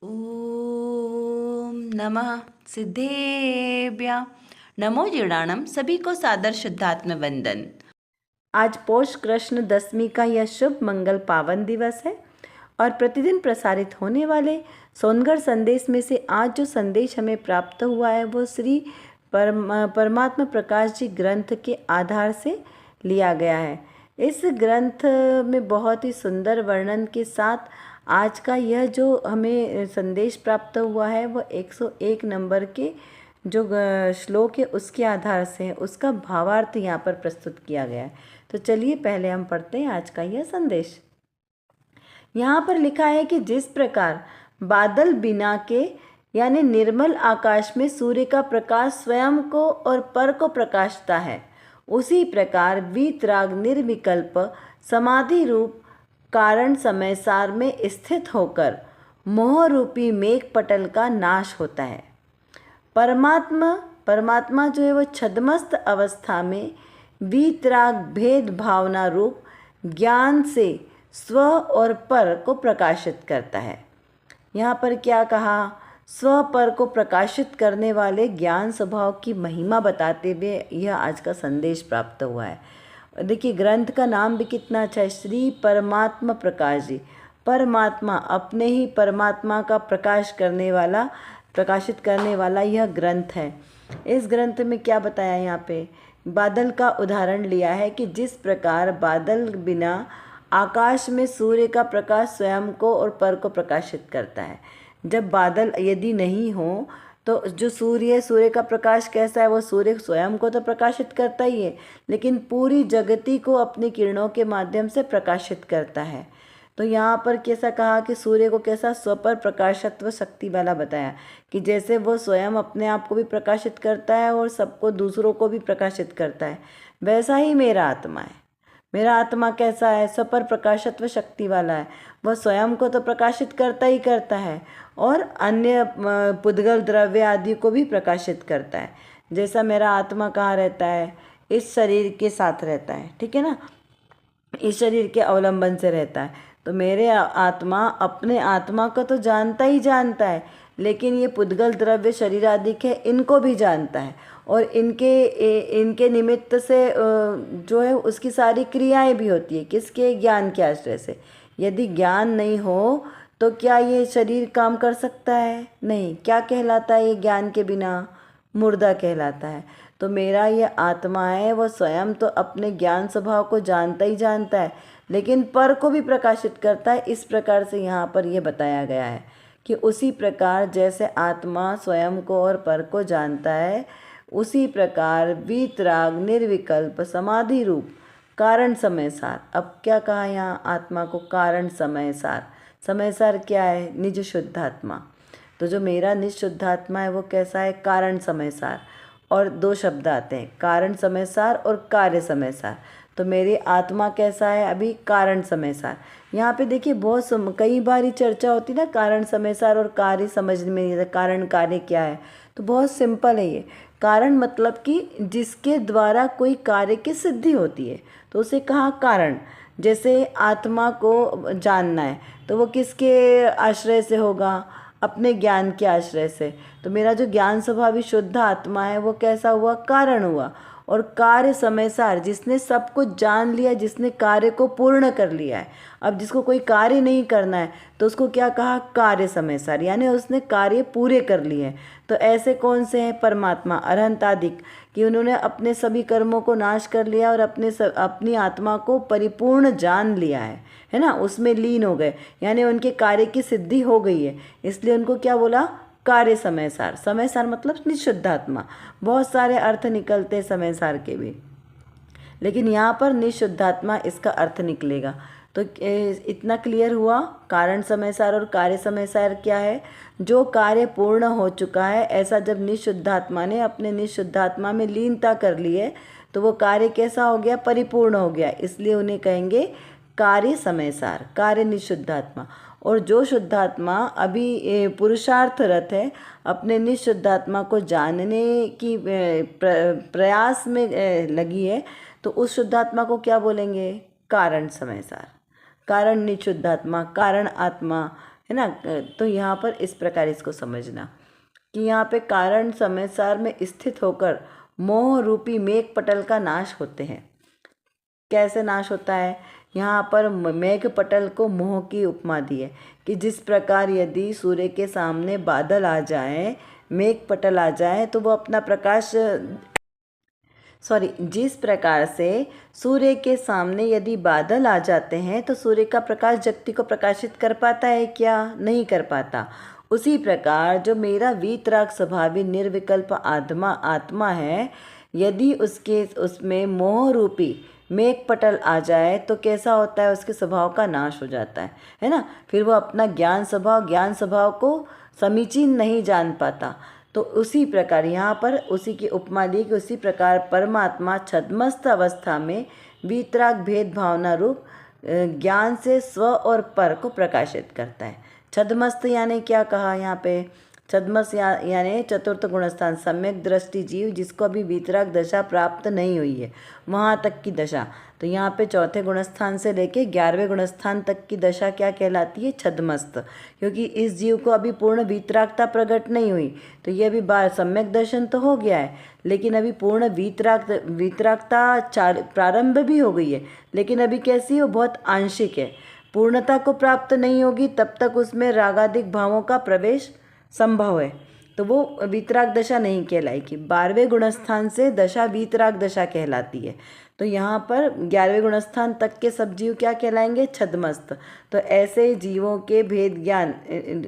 ओम नमः सिद्धेभ्य नमो जीर्णाणम। सभी को सादर शुद्धात्म वंदन। आज पौष कृष्ण दशमी का यह शुभ मंगल पावन दिवस है और प्रतिदिन प्रसारित होने वाले सोनगढ़ संदेश में से आज जो संदेश हमें प्राप्त हुआ है वो श्री परमात्मा प्रकाश जी ग्रंथ के आधार से लिया गया है। इस ग्रंथ में बहुत ही सुंदर वर्णन के साथ आज का यह जो हमें संदेश प्राप्त हुआ है वह 101 नंबर के जो श्लोक है उसके आधार से है। उसका भावार्थ यहाँ पर प्रस्तुत किया गया है। तो चलिए पहले हम पढ़ते हैं आज का यह संदेश। यहाँ पर लिखा है कि जिस प्रकार बादल बिना के यानी निर्मल आकाश में सूर्य का प्रकाश स्वयं को और पर को प्रकाशता है, उसी प्रकार वीतराग निर्विकल्प समाधि रूप कारण समय सार में स्थित होकर मोह रूपी मेघ पटल का नाश होता है। परमात्मा जो है वह छद्मस्त अवस्था में वीतराग भेद भावना रूप ज्ञान से स्व और पर को प्रकाशित करता है। यहाँ पर क्या कहा? स्व पर को प्रकाशित करने वाले ज्ञान स्वभाव की महिमा बताते हुए यह आज का संदेश प्राप्त हुआ है। देखिए ग्रंथ का नाम भी कितना अच्छा है, श्री परमात्मा प्रकाश जी। परमात्मा अपने ही परमात्मा का प्रकाशित करने वाला यह ग्रंथ है। इस ग्रंथ में क्या बताया? यहाँ पे बादल का उदाहरण लिया है कि जिस प्रकार बादल बिना आकाश में सूर्य का प्रकाश स्वयं को और पर को प्रकाशित करता है। जब बादल यदि नहीं हो तो जो सूर्य का प्रकाश कैसा है? वो सूर्य स्वयं को तो प्रकाशित करता ही है, लेकिन पूरी जगती को अपनी किरणों के माध्यम से प्रकाशित करता है। तो यहाँ पर कैसा कहा कि सूर्य को कैसा स्वपर प्रकाशत्व शक्ति वाला बताया कि जैसे वो स्वयं अपने आप को भी प्रकाशित करता है और सबको दूसरों को भी प्रकाशित करता है, वैसा ही मेरा आत्मा है। मेरा आत्मा कैसा है? स्वपर प्रकाशत्व शक्ति वाला है। वह स्वयं को तो प्रकाशित करता ही करता है और अन्य पुद्गल द्रव्य आदि को भी प्रकाशित करता है। जैसा मेरा आत्मा कहाँ रहता है? इस शरीर के साथ रहता है, ठीक है ना, इस शरीर के अवलंबन से रहता है। तो मेरे आत्मा अपने आत्मा को तो जानता ही जानता है, लेकिन ये पुद्गल द्रव्य शरीर आदि के इनको भी जानता है और इनके निमित्त से जो है उसकी सारी क्रियाएं भी होती है। किसके? ज्ञान के आश्रय से। यदि ज्ञान नहीं हो तो क्या ये शरीर काम कर सकता है? नहीं। क्या कहलाता है ये ज्ञान के बिना? मुर्दा कहलाता है। तो मेरा ये आत्मा है वह स्वयं तो अपने ज्ञान स्वभाव को जानता ही जानता है, लेकिन पर को भी प्रकाशित करता है। इस प्रकार से यहाँ पर यह बताया गया है कि उसी प्रकार जैसे आत्मा स्वयं को और पर को जानता है, उसी प्रकार वीतराग निर्विकल्प समाधि रूप कारण समय सार। अब क्या कहा यहाँ? आत्मा को कारण समय सार। समय सार क्या है? निज शुद्धात्मा। तो जो मेरा निज शुद्धात्मा है वो कैसा है? कारण समय सार। और दो शब्द आते हैं, कारण समय सार और कार्य समय सार। तो मेरी आत्मा कैसा है? अभी कारण समय सार। यहाँ पे देखिए बहुत कई बार चर्चा होती ना, कारण समय सार और कार्य समझ में नहीं आता। कारण कार्य क्या है? तो बहुत सिंपल है ये। कारण मतलब कि जिसके द्वारा कोई कार्य की सिद्धि होती है, तो उसे कहा कारण। जैसे आत्मा को जानना है तो वो किसके आश्रय से होगा? अपने ज्ञान के आश्रय से। तो मेरा जो ज्ञान स्वभावी शुद्ध आत्मा है वो कैसा हुआ? कारण हुआ। और कार्य समय सार, जिसने सब कुछ जान लिया, जिसने कार्य को पूर्ण कर लिया है। अब जिसको कोई कार्य नहीं करना है तो उसको क्या कहा? कार्य समय सार, यानी उसने कार्य पूरे कर लिए हैं। तो ऐसे कौन से हैं? परमात्मा अरहंतादिक, कि उन्होंने अपने सभी कर्मों को नाश कर लिया और अपनी आत्मा को परिपूर्ण जान लिया है ना, उसमें लीन हो गए, यानी उनके कार्य की सिद्धि हो गई है। इसलिए उनको क्या बोला? कार्य समय सार। समय सार मतलब निशुद्धात्मा। बहुत सारे अर्थ निकलते हैं समय सार के भी, लेकिन यहाँ पर निशुद्धात्मा इसका अर्थ निकलेगा। तो इतना क्लियर हुआ। कारण समय सार और कार्य समय सार क्या है? जो कार्य पूर्ण हो चुका है, ऐसा जब निशुद्धात्मा ने अपने निशुद्धात्मा में लीनता कर ली है तो वो कार्य कैसा हो गया? परिपूर्ण हो गया। इसलिए उन्हें कहेंगे कार्य समय सार, कार्य निशुद्धात्मा। और जो शुद्धात्मा अभी पुरुषार्थरत है, अपने निशुद्धात्मा को जानने की प्रयास में लगी है, तो उस शुद्धात्मा को क्या बोलेंगे? कारण समय सार, कारण निशुद्धात्मा, कारण आत्मा, है ना। तो यहाँ पर इस प्रकार इसको समझना कि यहाँ पे कारण समयसार में स्थित होकर मोह रूपी मेघ पटल का नाश होते हैं। कैसे नाश होता है, यहाँ पर मेघ पटल को मोह की उपमा दी है कि जिस प्रकार यदि सूर्य के सामने बादल आ जाए, मेघ पटल आ जाए, तो वो अपना प्रकाश जिस प्रकार से सूर्य के सामने यदि बादल आ जाते हैं तो सूर्य का प्रकाश जगति को प्रकाशित कर पाता है क्या? नहीं कर पाता। उसी प्रकार जो मेरा वीतराग स्वभावी निर्विकल्प आत्मा है, यदि उसमें मोह रूपी मेघ पटल आ जाए तो कैसा होता है, उसके स्वभाव का नाश हो जाता है ना। फिर वो अपना ज्ञान स्वभाव को समीचीन नहीं जान पाता। तो उसी प्रकार यहाँ पर उसी की उपमा दी कि उसी प्रकार परमात्मा छद्मस्त अवस्था में वीतराग भेद भावना रूप ज्ञान से स्व और पर को प्रकाशित करता है। छद्मस्त यानी क्या कहा यहाँ पे? छद्मस्त यानी चतुर्थ गुणस्थान सम्यक दृष्टि जीव, जिसको अभी वीतराग दशा प्राप्त नहीं हुई है, वहाँ तक की दशा। तो यहाँ पे चौथे गुणस्थान से लेके 11वें गुणस्थान तक की दशा क्या कहलाती है? छद्मस्त। क्योंकि इस जीव को अभी पूर्ण वीतरागता प्रकट नहीं हुई, तो ये अभी सम्यक दर्शन तो हो गया है, लेकिन अभी पूर्ण वीतरागता प्रारंभ भी हो गई है, लेकिन अभी कैसी है? बहुत आंशिक है। पूर्णता को प्राप्त नहीं होगी तब तक उसमें रागादिक भावों का प्रवेश संभव है, तो वो वीतराग दशा नहीं कहलाएगी। 12वें गुणस्थान से दशा वीतराग दशा कहलाती है। तो यहाँ पर 11वें गुणस्थान तक के सब जीव क्या कहलाएंगे? छद्मस्त। तो ऐसे जीवों के भेद ज्ञान,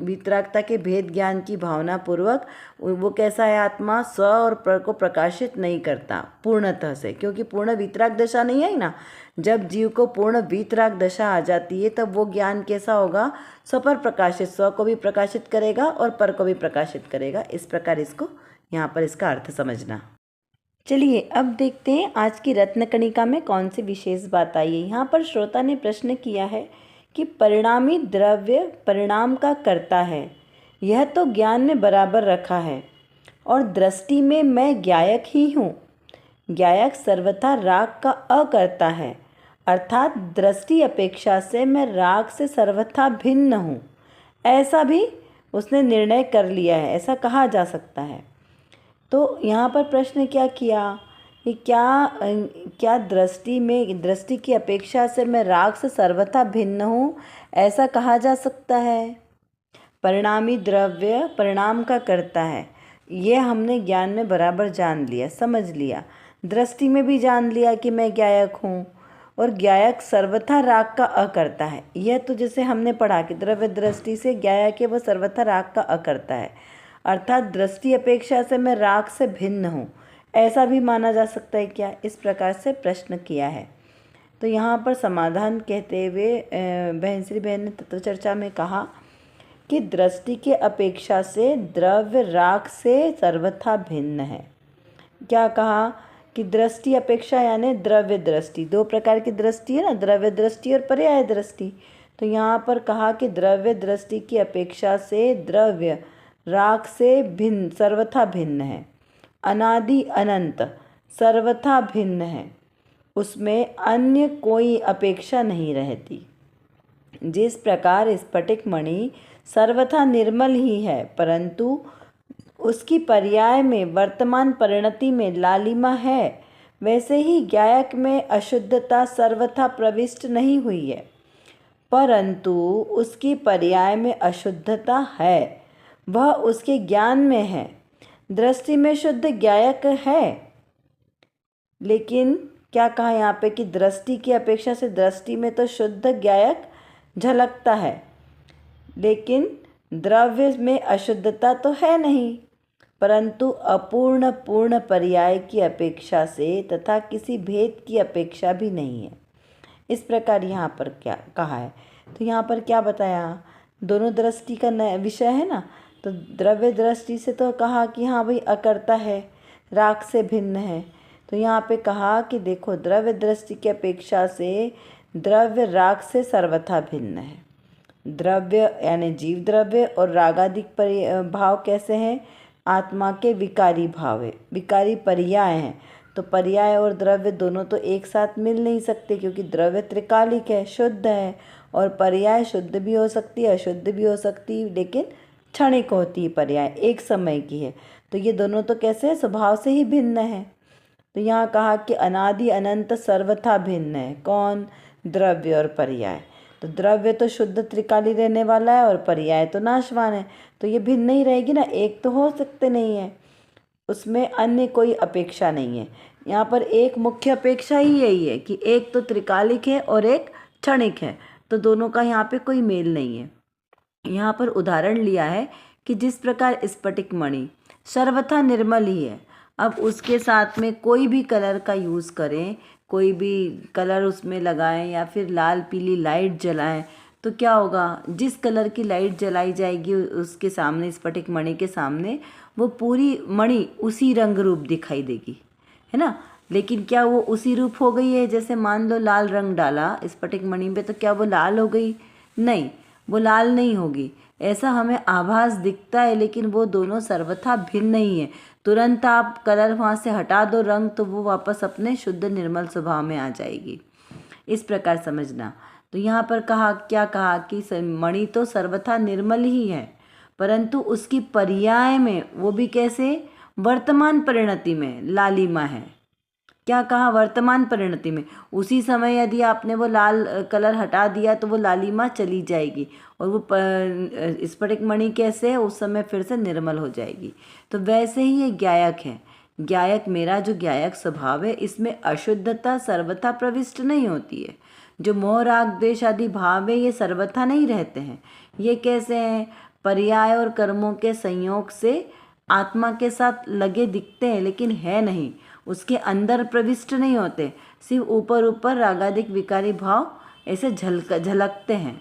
वीतरागता के भेद ज्ञान की भावना पूर्वक वो कैसा है? आत्मा स्व और पर को प्रकाशित नहीं करता पूर्णतः से, क्योंकि पूर्ण वीतराग दशा नहीं आई ना। जब जीव को पूर्ण वीतराग दशा आ जाती है तब वो ज्ञान कैसा होगा? स्वपर प्रकाशित, स्व को भी प्रकाशित करेगा और पर को भी प्रकाशित करेगा। इस प्रकार इसको यहाँ पर इसका अर्थ समझना। चलिए अब देखते हैं आज की रत्नकणिका में कौन सी विशेष बात आई है। यहाँ पर श्रोता ने प्रश्न किया है कि परिणामी द्रव्य परिणाम का कर्ता है, यह तो ज्ञान ने बराबर रखा है, और दृष्टि में मैं ज्ञायक ही हूँ। ज्ञायक सर्वथा राग का अकर्ता है, अर्थात दृष्टि अपेक्षा से मैं राग से सर्वथा भिन्न हूँ, ऐसा भी उसने निर्णय कर लिया है, ऐसा कहा जा सकता है। तो यहाँ पर प्रश्न क्या किया कि क्या दृष्टि की अपेक्षा से मैं राग से सर्वथा भिन्न हूँ, ऐसा कहा जा सकता है? परिणामी द्रव्य परिणाम का करता है, ये हमने ज्ञान में बराबर जान लिया, समझ लिया। दृष्टि में भी जान लिया कि मैं ज्ञायक हूँ, और ज्ञायक सर्वथा राग का अकर्ता है। यह तो जैसे हमने पढ़ा कि द्रव्य दृष्टि से ज्ञायक है, वह सर्वथा राग का अकर्ता है, अर्थात दृष्टि अपेक्षा से मैं राग से भिन्न हूँ, ऐसा भी माना जा सकता है क्या? इस प्रकार से प्रश्न किया है। तो यहाँ पर समाधान कहते हुए बहनश्री बहन ने तत्व चर्चा में कहा कि दृष्टि के अपेक्षा से द्रव्य राग से सर्वथा भिन्न है। क्या कहा कि दृष्टि अपेक्षा यानी द्रव्य दृष्टि, दो प्रकार की दृष्टि है ना, द्रव्य दृष्टि और पर्याय दृष्टि। तो यहाँ पर कहा कि द्रव्य दृष्टि की अपेक्षा से द्रव्य राग से भिन्न, सर्वथा भिन्न है, अनादि अनंत सर्वथा भिन्न है, उसमें अन्य कोई अपेक्षा नहीं रहती। जिस प्रकार स्फटिक मणि सर्वथा निर्मल ही है, परंतु उसकी पर्याय में वर्तमान परिणति में लालिमा है, वैसे ही ज्ञायक में अशुद्धता सर्वथा प्रविष्ट नहीं हुई है, परंतु उसकी पर्याय में अशुद्धता है, वह उसके ज्ञान में है। दृष्टि में शुद्ध ज्ञायक है, लेकिन क्या कहा यहाँ पे कि दृष्टि की अपेक्षा से दृष्टि में तो शुद्ध ज्ञायक झलकता है, लेकिन द्रव्य में अशुद्धता तो है नहीं, परंतु अपूर्ण पूर्ण पर्याय की अपेक्षा से तथा किसी भेद की अपेक्षा भी नहीं है। इस प्रकार यहाँ पर क्या कहा है? तो यहाँ पर क्या बताया? दोनों दृष्टि का विषय है ना। तो द्रव्य दृष्टि से तो कहा कि हाँ भाई अकर्ता है, राग से भिन्न है। तो यहाँ पे कहा कि देखो द्रव्य दृष्टि की अपेक्षा से द्रव्य राग से सर्वथा भिन्न है। द्रव्य यानी जीव द्रव्य और रागादिक भाव कैसे हैं? आत्मा के विकारी भाव है, विकारी पर्याय हैं। तो पर्याय और द्रव्य दोनों तो एक साथ मिल नहीं सकते, क्योंकि द्रव्य त्रिकालिक है, शुद्ध है, और पर्याय शुद्ध भी हो सकती है, अशुद्ध भी हो सकती है, लेकिन क्षणिक होती है, पर्याय एक समय की है। तो ये दोनों तो कैसे है, स्वभाव से ही भिन्न है। तो यहाँ कहा कि अनादि अनंत सर्वथा भिन्न है। कौन? द्रव्य और पर्याय। तो द्रव्य तो शुद्ध त्रिकाली रहने वाला है और पर्याय तो नाशवान है, तो ये भिन्न ही रहेगी ना, एक तो हो सकते नहीं है, उसमें अन्य कोई अपेक्षा नहीं है। यहाँ पर एक मुख्य अपेक्षा ही यही है कि एक तो त्रिकालिक है और एक क्षणिक है, तो दोनों का यहाँ पे कोई मेल नहीं है। यहाँ पर उदाहरण लिया है कि जिस प्रकार स्फटिक मणि सर्वथा निर्मल ही है, अब उसके साथ में कोई भी कलर का यूज़ करें, कोई भी कलर उसमें लगाएं या फिर लाल पीली लाइट जलाएं, तो क्या होगा, जिस कलर की लाइट जलाई जाएगी उसके सामने, स्फटिक मणि के सामने, वो पूरी मणि उसी रंग रूप दिखाई देगी, है ना। लेकिन क्या वो उसी रूप हो गई है? जैसे मान लो लाल रंग डाला स्फटिक मणि पे, तो क्या वो लाल हो गई? नहीं, वो लाल नहीं होगी। ऐसा हमें आभास दिखता है, लेकिन वो दोनों सर्वथा भिन्न नहीं है। तुरंत आप कलर वहाँ से हटा दो रंग, तो वो वापस अपने शुद्ध निर्मल स्वभाव में आ जाएगी। इस प्रकार समझना। तो यहाँ पर कहा, क्या कहा कि मणि तो सर्वथा निर्मल ही है, परंतु उसकी पर्याय में वो भी कैसे, वर्तमान परिणति में लालिमा है। क्या कहा? वर्तमान परिणति में। उसी समय यदि आपने वो लाल कलर हटा दिया तो वो लालिमा चली जाएगी और वो स्फटिक मणि कैसे है, उस समय फिर से निर्मल हो जाएगी। तो वैसे ही ये ज्ञायक है। ज्ञायक, मेरा जो ज्ञायक स्वभाव है, इसमें अशुद्धता सर्वथा प्रविष्ट नहीं होती है। जो मोह राग द्वेष आदि भाव है, ये सर्वथा नहीं रहते हैं। ये कैसे हैं? पर्याय और कर्मों के संयोग से आत्मा के साथ लगे दिखते हैं, लेकिन है नहीं, उसके अंदर प्रविष्ट नहीं होते, सिर्फ ऊपर ऊपर रागादिक विकारी भाव ऐसे झलकते हैं।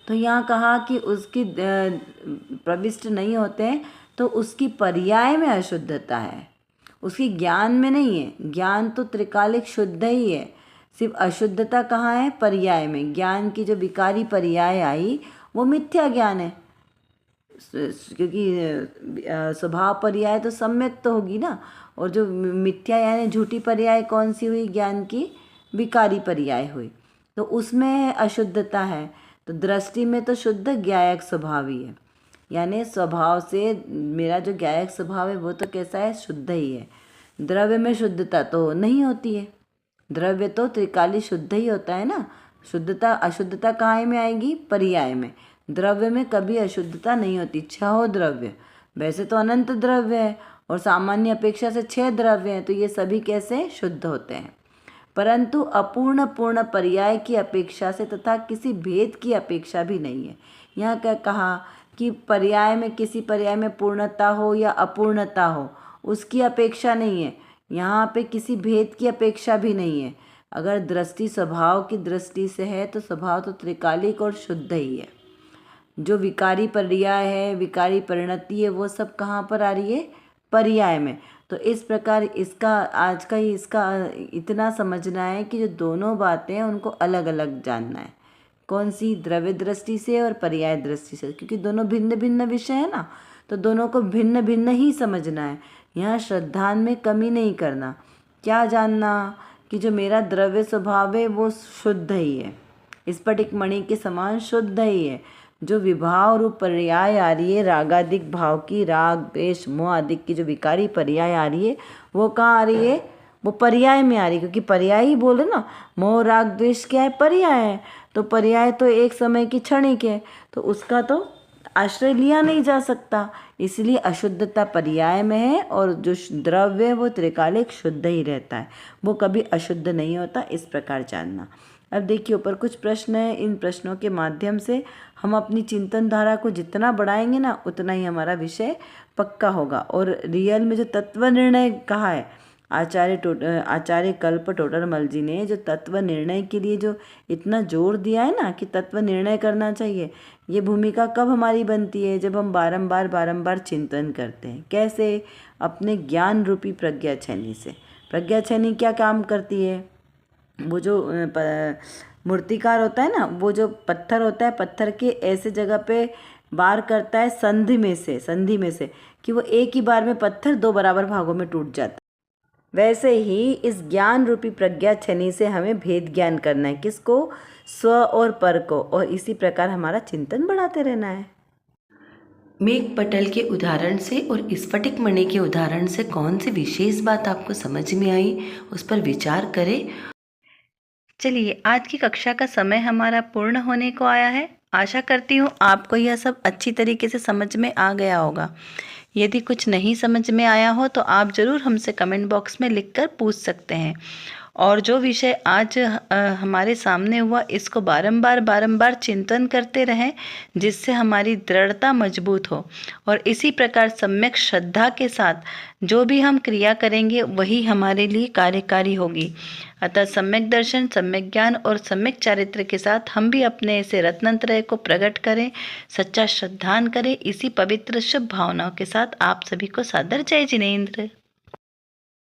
तो यहाँ कहा कि उसकी प्रविष्ट नहीं होते हैं, तो उसकी पर्याय में अशुद्धता है, उसकी ज्ञान में नहीं है। ज्ञान तो त्रिकालिक शुद्ध ही है, सिर्फ अशुद्धता कहाँ है? पर्याय में। ज्ञान की जो विकारी पर्याय आई वो मिथ्या ज्ञान है, क्योंकि स्वभाव पर्याय तो सम्यक तो होगी ना, और जो मिथ्या यानी झूठी पर्याय कौन सी हुई? ज्ञान की विकारी पर्याय हुई, तो उसमें अशुद्धता है। तो दृष्टि में तो शुद्ध ज्ञायक स्वभाव ही है, यानी स्वभाव से मेरा जो ज्ञायक स्वभाव है वो तो कैसा है? शुद्ध ही है। द्रव्य में शुद्धता तो नहीं होती है, द्रव्य तो त्रिकाली शुद्ध ही होता है ना। शुद्धता अशुद्धता कहाँ में आएगी? पर्याय में। द्रव्य में कभी अशुद्धता नहीं होती। 6 द्रव्य, वैसे तो अनंत द्रव्य है और सामान्य अपेक्षा से 6 द्रव्य हैं, तो ये सभी कैसे शुद्ध होते हैं, परंतु अपूर्ण पूर्ण पर्याय की अपेक्षा से तथा किसी भेद की अपेक्षा भी नहीं है। यहाँ क्या कहा कि पर्याय में, किसी पर्याय में पूर्णता हो या अपूर्णता हो, उसकी अपेक्षा नहीं है। यहाँ पे किसी भेद की अपेक्षा भी नहीं है। अगर दृष्टि स्वभाव की दृष्टि से है तो स्वभाव तो त्रिकालिक और शुद्ध ही है। जो विकारी पर्याय है, विकारी परिणति है, वो सब कहाँ पर आ रही है? पर्याय में। तो इस प्रकार इसका आज का ही इसका इतना समझना है कि जो दोनों बातें हैं उनको अलग अलग जानना है। कौन सी? द्रव्य दृष्टि से और पर्याय दृष्टि से, क्योंकि दोनों भिन्न भिन्न विषय है ना, तो दोनों को भिन्न भिन्न ही समझना है। यहाँ श्रद्धान में कमी नहीं करना। क्या जानना? कि जो मेरा द्रव्य स्वभाव है वो शुद्ध ही है, स्फटिक मणि के समान शुद्ध ही है। जो विभाव रूप पर्याय आ रही है, रागादिक भाव की, राग द्वेष मोह आदि की जो विकारी पर्याय आ रही है, वो कहाँ आ रही है? वो पर्याय में आ रही है, क्योंकि पर्याय ही बोले ना, मोह राग द्वेष क्या है? पर्याय है। तो पर्याय तो एक समय की क्षणिक है, तो उसका तो आश्रय लिया नहीं जा सकता, इसलिए अशुद्धता पर्याय में है और जो द्रव्य है वो त्रिकालिक शुद्ध ही रहता है, वो कभी अशुद्ध नहीं होता। इस प्रकार जानना। अब देखिए ऊपर कुछ प्रश्न है, इन प्रश्नों के माध्यम से हम अपनी चिंतन धारा को जितना बढ़ाएंगे ना, उतना ही हमारा विषय पक्का होगा। और रियल में जो तत्व निर्णय कहा है आचार्य कल्प टोडरमल जी ने, जो तत्व निर्णय के लिए जो इतना जोर दिया है ना कि तत्व निर्णय करना चाहिए, ये भूमिका कब हमारी बनती है? जब हम बारंबार चिंतन करते हैं। कैसे? अपने ज्ञान रूपी प्रज्ञा छैनी से। प्रज्ञा छैनी क्या काम करती है? वो जो मूर्तिकार होता है ना, वो जो पत्थर होता है, पत्थर के ऐसे जगह पे बार करता है संधि में से कि वो एक ही बार में पत्थर 2 बराबर भागों में टूट जाता है। वैसे ही इस ज्ञान रूपी प्रज्ञा छनि से हमें भेद ज्ञान करना है। किसको? स्व और पर को। और इसी प्रकार हमारा चिंतन बढ़ाते रहना है। मेघ पटल के उदाहरण से और स्फटिक मणि के उदाहरण से कौन सी विशेष बात आपको समझ में आई, उस पर विचार करें। चलिए, आज की कक्षा का समय हमारा पूर्ण होने को आया है। आशा करती हूँ आपको यह सब अच्छी तरीके से समझ में आ गया होगा। यदि कुछ नहीं समझ में आया हो तो आप ज़रूर हमसे कमेंट बॉक्स में लिखकर पूछ सकते हैं। और जो विषय आज हमारे सामने हुआ, इसको बारंबार चिंतन करते रहें, जिससे हमारी दृढ़ता मजबूत हो। और इसी प्रकार सम्यक श्रद्धा के साथ जो भी हम क्रिया करेंगे वही हमारे लिए कार्यकारी होगी। अतः सम्यक दर्शन, सम्यक ज्ञान और सम्यक चारित्र के साथ हम भी अपने ऐसे रत्नत्रय को प्रकट करें, सच्चा श्रद्धान करें। इसी पवित्र शुभ भावनाओं के साथ आप सभी को सादर जय जिनेंद्र।